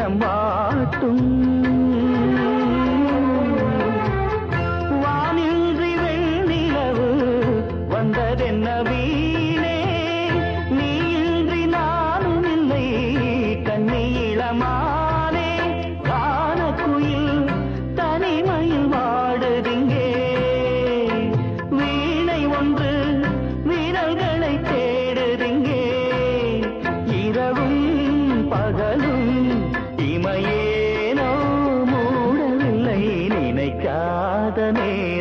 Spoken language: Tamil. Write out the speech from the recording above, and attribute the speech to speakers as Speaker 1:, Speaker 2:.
Speaker 1: எண்ணம் வாட்டும் வானின்றி வெண்ணிலவு வந்ததென்ன வீணே நீயின்றி நானும் இல்லை கண்ணி இளமானே கானக்குயில் தனிமையில் வாடுதிங்கே வீணை ஒன்று வீரர்களை தேடுதிங்கே இரவும் பகலும் இமையேனோ மூடவில்லை நினைக்காத நேரம்